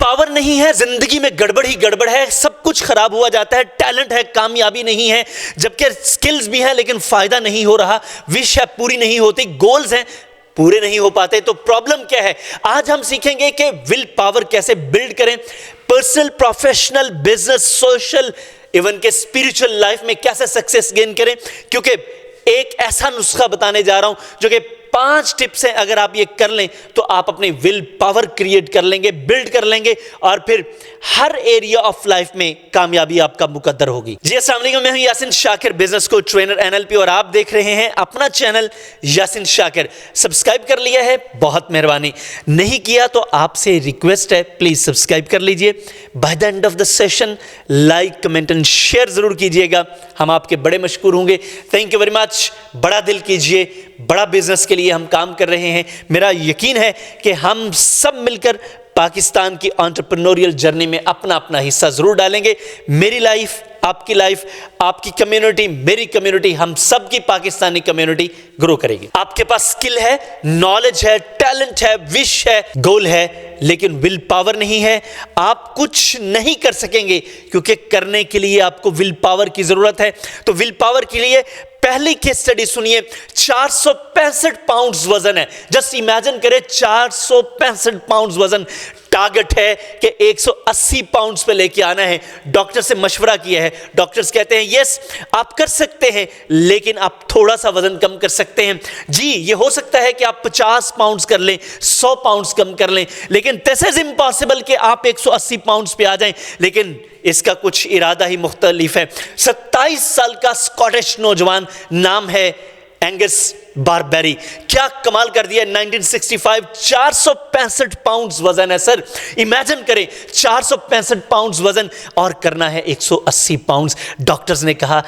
Power نہیں ہے، زندگی میں گڑبڑ ہی گڑبڑ ہے، سب کچھ خراب ہوا جاتا ہے، ٹیلنٹ ہے کامیابی نہیں ہے، جبکہ سکلز بھی ہیں لیکن فائدہ نہیں ہو رہا، وش ہے پوری نہیں ہوتی، گولز ہیں پورے نہیں ہو پاتے، تو پرابلم کیا ہے؟ آج ہم سیکھیں گے کہ ول پاور کیسے بلڈ کریں، personal, professional, business, social, even کہ اسپرچل لائف میں کیسے سکسیس گین کریں، کیونکہ ایک ایسا نسخہ بتانے جا رہا ہوں جو کہ 5 ٹپس ہیں، اگر آپ یہ کر لیں تو آپ اپنی ول پاور کریٹ کر لیں گے، بلڈ کر لیں گے، اور پھر ہر ایریا آف لائف میں کامیابی آپ کا مقدر ہوگی۔ جی السلام علیکم، میں ہوں یاسین شاکر، بزنس کوچ، ٹرینر، NLP، اور آپ دیکھ رہے ہیں اپنا چینل یاسین شاکر۔ سبسکرائب کر لیا ہے بہت مہربانی، نہیں کیا تو آپ سے ریکویسٹ ہے پلیز سبسکرائب کر لیجئے۔ By the and of the session like, comment and share ضرور کیجئے گا، ہم آپ کے بڑے مشکور ہوں گے۔ تھینک یو ویری مچ، بڑا دل کیجئے، بڑا بزنس کے لیے ہم کام کر رہے ہیں۔ میرا یقین ہے کہ ہم سب مل کر پاکستان کی انٹرپرینوریل جرنی میں اپنا اپنا حصہ ضرور ڈالیں گے۔ میری لائف، آپ کی لائف، آپ کی کمیونٹی، میری کمیونٹی، ہم سب کی پاکستانی کمیونٹی گرو کرے گی۔ آپ کے پاس سکل ہے، نالج ہے، ٹیلنٹ ہے، وش ہے، گول ہے، لیکن ول پاور نہیں ہے، آپ کچھ نہیں کر سکیں گے، کیونکہ کرنے کے لیے آپ کو ول پاور کی ضرورت ہے۔ تو ول پاور کے لیے پہلی کیس سٹڈی سنیے۔ 465 پاؤنڈز وزن ہے، جسٹ امیجن کرے 465 پاؤنڈز وزن، ٹارگٹ ہے کہ 180 پاؤنڈز پہ لے کے آنا ہے۔ ڈاکٹر سے مشورہ کیا ہے، ڈاکٹرز کہتے ہیں یس آپ کر سکتے ہیں، لیکن آپ تھوڑا سا وزن کم کر سکتے ہیں۔ جی یہ ہو سکتا ہے کہ آپ 50 پاؤنڈز کر لیں، 100 پاؤنڈز کم کر لیں، لیکن دس از امپاسبل کہ آپ 180 پاؤنڈز پہ آ جائیں۔ لیکن اس کا کچھ ارادہ ہی مختلف ہے۔ 27 سال کا اسکاٹش نوجوان، نام ہے اینگس باربیری، کیا کمال کر دیا۔ 1965 465 پاؤنڈز وزن ہے سر، امیجن کریں 465 پاؤنڈز وزن اور کرنا ہے 180 پاؤنڈز۔ ڈاکٹرز نے کہا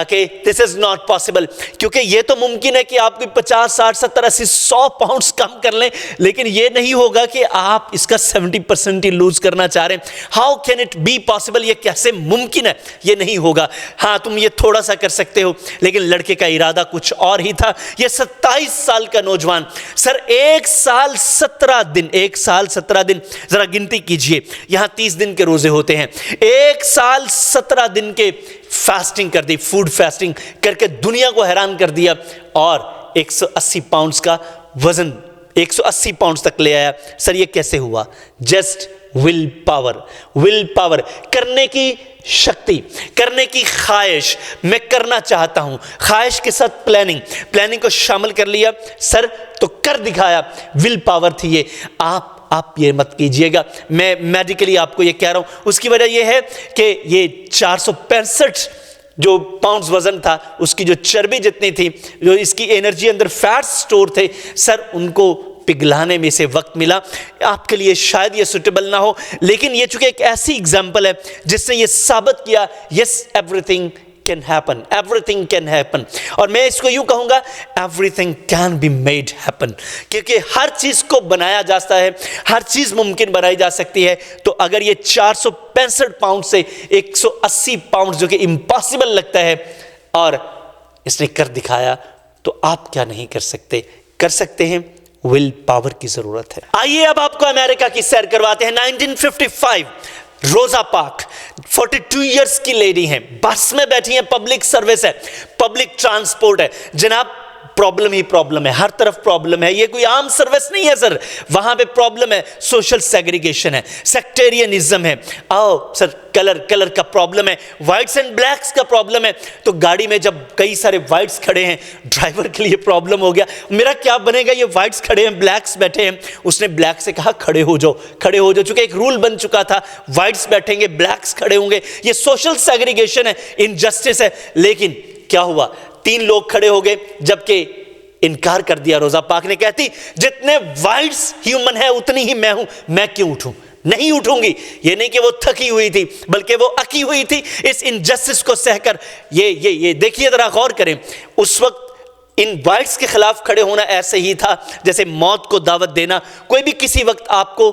کہ this is not possible، کیونکہ یہ تو ممکن ہے کہ آپ کوئی 50 60 70 80 100 پاؤنڈز کم کر لیں، لیکن یہ نہیں ہوگا کہ آپ اس کا 70% ہی لوز کرنا چاہ رہے ہیں۔ how can it be possible، یہ کیسے ممکن ہے؟ یہ نہیں ہوگا۔ ہاں تم یہ تھوڑا سا کر سکتے ہو، لیکن لڑکے کا ارادہ کچھ اور ہی تھا۔ یہ 27 سال کا نوجوان سر 1 سال 17 دن، 1 سال 17 دن، ذرا گنتی کیجئے، یہاں 30 دن کے روزے ہوتے ہیں، 1 سال 17 دن کے فاسٹنگ کر دی، فوڈ فاسٹنگ کر کے دنیا کو حیران کر دیا، اور 180 پاؤنڈز کا وزن 180 پاؤنڈز تک لے آیا۔ سر یہ کیسے ہوا؟ Just will power, will power, کرنے کی شکتی، کرنے کی خواہش، میں کرنا چاہتا ہوں، خواہش کے ساتھ پلاننگ کو شامل کر لیا سر تو کر دکھایا، ول پاور تھی یہ۔ آپ یہ مت کیجئے گا، میں میڈیکلی آپ کو یہ کہہ رہا ہوں، اس کی وجہ یہ ہے کہ یہ 465 جو پاؤنڈز وزن تھا، اس کی جو چربی جتنی تھی، جو اس کی انرجی اندر فیٹس سٹور تھے سر، ان کو پگھلانے میں سے وقت ملا۔ آپ کے لیے شاید یہ سوٹیبل نہ ہو، لیکن یہ چونکہ ایک ایسی اگزامپل ہے جس نے یہ ثابت کیا یس everything can happen, everything can happen، اور میں اس کو یوں کہوں گا everything can be made happen، کیونکہ ہر چیز کو بنایا جاتا ہے، ہر چیز ممکن بنائی جا سکتی ہے۔ تو اگر یہ 465 پاؤنڈ سے 180 پاؤنڈ جو کہ امپاسبل لگتا ہے اور اس نے کر دکھایا، تو آپ کیا نہیں کر سکتے؟ کر سکتے ہیں، ول پاور کی ضرورت ہے۔ آئیے اب آپ کو امریکہ کی سیر کرواتے ہیں۔ 1955 روزا پاک 42 ایئرس کی لیڈی ہیں، بس میں بیٹھی ہیں، پبلک سروس ہے، پبلک ٹرانسپورٹ ہے، جناب پرابلم ہی پرابلم ہے، ہر طرف پرابلم ہے، یہ کوئی عام سروس نہیں ہے سر، وہاں پہ پرابلم ہے، سوشل سیگریگیشن ہے، سیکٹیرینزم ہے، آؤ سر کلر کا پرابلم ہے، وائٹس اینڈ بلیکس کا پرابلم ہے۔ تو گاڑی میں جب کئی سارے وائٹس کھڑے ہیں، ڈرائیور کے لیے پرابلم ہو گیا، میرا کیا بنے گا؟ یہ وائٹس کھڑے ہیں، بلیکس بیٹھے ہیں، اس نے بلیک سے کہا کھڑے ہو جاؤ، کھڑے ہو جاؤ، چونکہ ایک رول بن چکا تھا، وائٹس بیٹھیں گے، بلیکس کھڑے ہوں گے، یہ سوشل سیگریگیشن ہے، انجسٹس ہے۔ لیکن کیا ہوا؟ 3 لوگ کھڑے ہو گئے، جبکہ انکار کر دیا۔ روزا پاک نے کہتی جتنے وائٹس ہیومن ہے اتنی ہی میں ہوں، میں کیوں اٹھوں؟ نہیں اٹھوں گی۔ یہ نہیں کہ وہ تھکی ہوئی تھی، بلکہ وہ اکی ہوئی تھی اس انجسٹس کو سہ کر۔ یہ دیکھیے ذرا غور کریں، اس وقت ان وائٹس کے خلاف کھڑے ہونا ایسے ہی تھا جیسے موت کو دعوت دینا۔ کوئی بھی کسی وقت آپ کو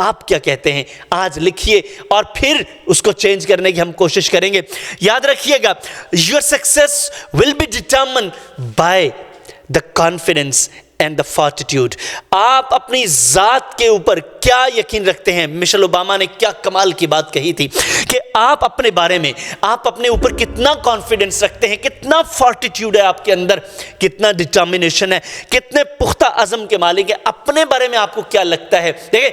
آپ کیا کہتے ہیں؟ آج لکھیے اور پھر اس کو چینج کرنے کی ہم کوشش کریں گے. یاد رکھیے گا, your success will be determined by the confidence and the fortitude. آپ اپنی ذات کے اوپر کیا یقین رکھتے ہیں؟ مشیل اوباما نے کیا کمال کی بات کہی تھی کہ آپ اپنے بارے میں, آپ اپنے اوپر کتنا کانفیڈنس رکھتے ہیں, کتنا فارٹیٹیوڈ ہے آپ کے اندر, کتنا ڈٹرمنیشن ہے, کتنے پختہ عزم کے مالک ہیں. اپنے بارے میں آپ کو کیا لگتا ہے؟ دیکھیں,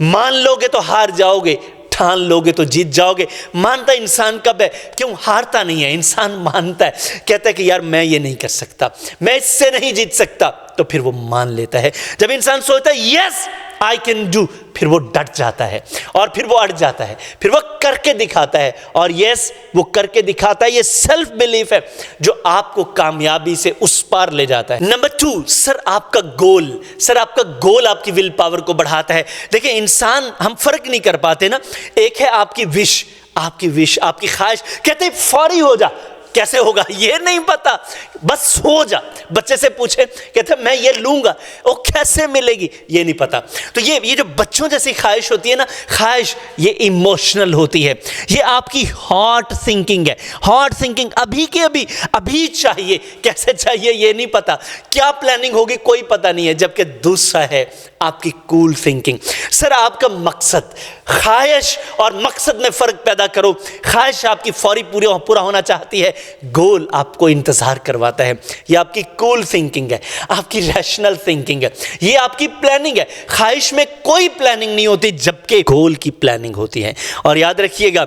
مان لو گے تو ہار جاؤ گے, ٹھان لو گے تو جیت جاؤ گے. مانتا انسان کب ہے؟ کیوں ہارتا نہیں ہے, انسان مانتا ہے, کہتا ہے کہ یار میں یہ نہیں کر سکتا, میں اس سے نہیں جیت سکتا, تو پھر وہ مان لیتا ہے. جب انسان سوچتا ہے یس آئی کین ڈو, پھر وہ ڈٹ جاتا ہے اور پھر وہ اڑ جاتا ہے, پھر وہ کر کے دکھاتا ہے, اور یس وہ کر کے دکھاتا ہے. یہ سیلف بلیف ہے جو آپ کو کامیابی سے اس پار لے جاتا ہے. نمبر 2, سر آپ کا گول, سر آپ کا گول آپ کی ول پاور کو بڑھاتا ہے. دیکھیں انسان, ہم فرق نہیں کر پاتے نا, ایک ہے آپ کی وش, آپ کی خواہش, کہتے ہیں فوری ہو جا, کیسے ہوگا یہ نہیں پتا, بس ہو جا. بچے سے پوچھے, کہتے ہیں میں یہ لوں گا, وہ کیسے ملے گی یہ نہیں پتا. تو یہ جو بچوں جیسی خواہش ہوتی ہے نا, خواہش یہ ایموشنل ہوتی ہے, یہ آپ کی ہارٹ تھنکنگ ہے. ہارٹ تھنکنگ ابھی کے ابھی چاہیے, کیسے چاہیے یہ نہیں پتا, کیا پلاننگ ہوگی کوئی پتا نہیں ہے. جبکہ دوسرا ہے آپ کی کول تھنکنگ. سر آپ کا مقصد, خواہش اور مقصد میں فرق پیدا کرو. خواہش آپ کی فوری پورا ہونا چاہتی ہے, گول آپ کو انتظار کرواتا ہے. یہ آپ کی کول تھنکنگ ہے, آپ کی ریشنل تھنکنگ ہے, یہ آپ کی پلاننگ ہے. خواہش میں کوئی پلاننگ نہیں ہوتی, جبکہ گول کی پلاننگ ہوتی ہے. اور یاد رکھیے گا,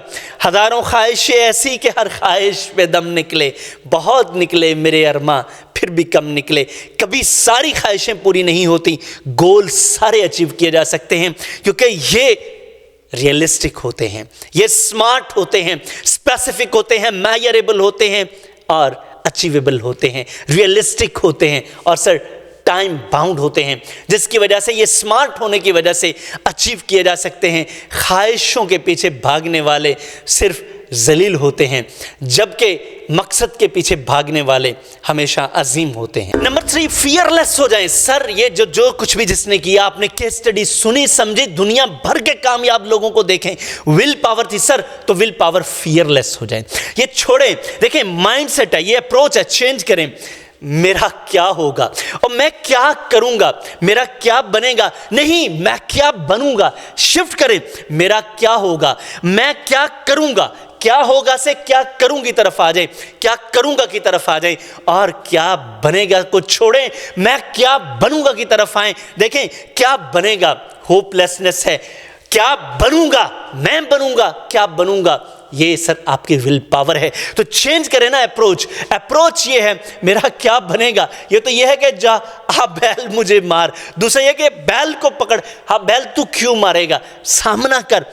ہزاروں خواہشیں ایسی کہ ہر خواہش پہ دم نکلے, بہت نکلے میرے ارماں پھر بھی کم نکلے. کبھی ساری خواہشیں پوری نہیں ہوتی, گول سارے اچیو کیے جا سکتے ہیں, کیونکہ یہ ریئلسٹک ہوتے ہیں, یہ سمارٹ ہوتے ہیں, اسپیسیفک ہوتے ہیں, میجریبل ہوتے ہیں اور اچیویبل ہوتے ہیں, ریئلسٹک ہوتے ہیں, اور سر ٹائم باؤنڈ ہوتے ہیں, جس کی وجہ سے یہ سمارٹ ہونے کی وجہ سے اچیو کیے جا سکتے ہیں. خواہشوں کے پیچھے بھاگنے والے صرف ذلیل ہوتے ہیں, جبکہ مقصد کے پیچھے بھاگنے والے ہمیشہ عظیم ہوتے ہیں. نمبر 3, فیئرلیس ہو جائیں. سر یہ جو کچھ بھی جس نے کیا, آپ نے کیس اسٹڈی سنی سمجھی, دنیا بھر کے کامیاب لوگوں کو دیکھیں, ول پاور تھی سر, تو ول پاور فیئرلیس ہو جائیں. یہ چھوڑیں, دیکھیں مائنڈ سیٹ ہے, یہ اپروچ ہے, چینج کریں. میرا کیا ہوگا اور میں کیا کروں گا, میرا کیا بنے گا, نہیں میں کیا بنوں گا. شفٹ کریں, میرا کیا ہوگا, میں کیا کروں گا, کیا ہوگا سے کیا کروں گی طرف آ جائیں, کیا کروں گا کی طرف آ جائیں, اور کیا بنے گا کو چھوڑیں, میں کیا بنوں گا کی طرف آئیں. دیکھیں کیا بنے گا ہوپ لیسنس ہے, کیا بنوں گا, میں بنوں گا, کیا بنوں گا, یہ سر آپ کی ول پاور ہے. تو چینج کریں نا اپروچ یہ ہے میرا کیا بنے گا. یہ تو یہ ہے کہ جا بیل مجھے مار, دوسرا یہ کہ بیل کو پکڑ, ہاں بیل تو کیوں مارے گا, سامنا کر.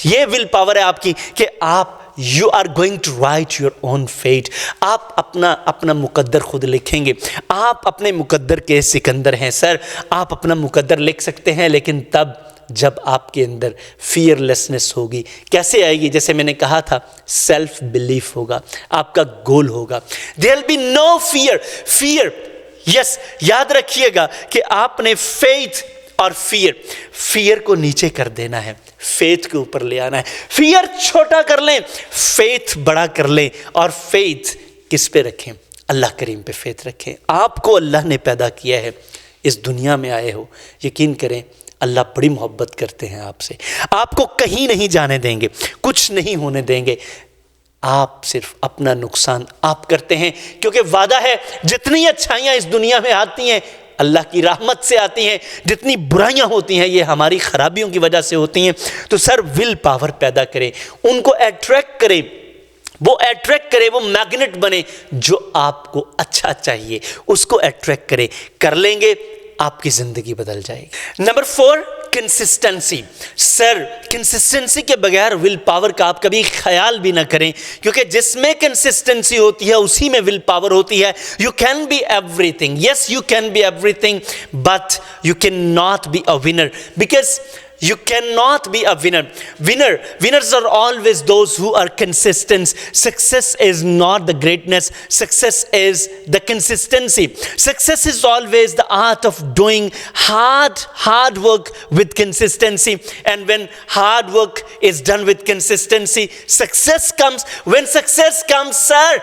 یہ ول پاور ہے آپ کی کہ آپ you are going to write your own fate. آپ اپنا مقدر خود لکھیں گے. آپ اپنے مقدر کے سکندر ہیں سر, آپ اپنا مقدر لکھ سکتے ہیں, لیکن تب جب آپ کے اندر فیئرلیسنس ہوگی. کیسے آئے گی؟ جیسے میں نے کہا تھا, سیلف بلیف ہوگا, آپ کا گول ہوگا. there will be no fear. یس, یاد رکھیے گا کہ آپ نے فیتھ اور فیئر کو نیچے کر دینا ہے, فیتھ کے اوپر لے آنا ہے. فیئر چھوٹا کر لیں, فیتھ بڑا کر لیں, اور فیتھ کس پہ رکھیں؟ اللہ کریم پہ فیتھ رکھیں. آپ کو اللہ نے پیدا کیا ہے, اس دنیا میں آئے ہو, یقین کریں اللہ بڑی محبت کرتے ہیں آپ سے. آپ کو کہیں نہیں جانے دیں گے, کچھ نہیں ہونے دیں گے. آپ صرف اپنا نقصان آپ کرتے ہیں, کیونکہ وعدہ ہے جتنی اچھائیاں اس دنیا میں آتی ہیں اللہ کی رحمت سے آتی ہیں, جتنی برائیاں ہوتی ہیں یہ ہماری خرابیوں کی وجہ سے ہوتی ہیں. تو سر ول پاور پیدا کریں, ان کو اٹریکٹ کریں, وہ اٹریکٹ کرے, وہ میگنیٹ بنے. جو آپ کو اچھا چاہیے اس کو اٹریکٹ کرے, کر لیں گے آپ کی زندگی بدل جائے گی. Number 4, consistency. سر کنسسٹنسی کے بغیر ول پاور کا آپ کبھی خیال بھی نہ کریں, کیونکہ جس میں کنسسٹنسی ہوتی ہے اسی میں ول پاور ہوتی ہے. You can be everything, yes you can be everything, but you cannot be a winner, because You cannot be a winner. Winners are always those who are consistent. Success is not the greatness. Success is the consistency. Success is always the art of doing hard work with consistency. And when hard work is done with consistency, success comes. When success comes, sir,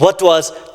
what was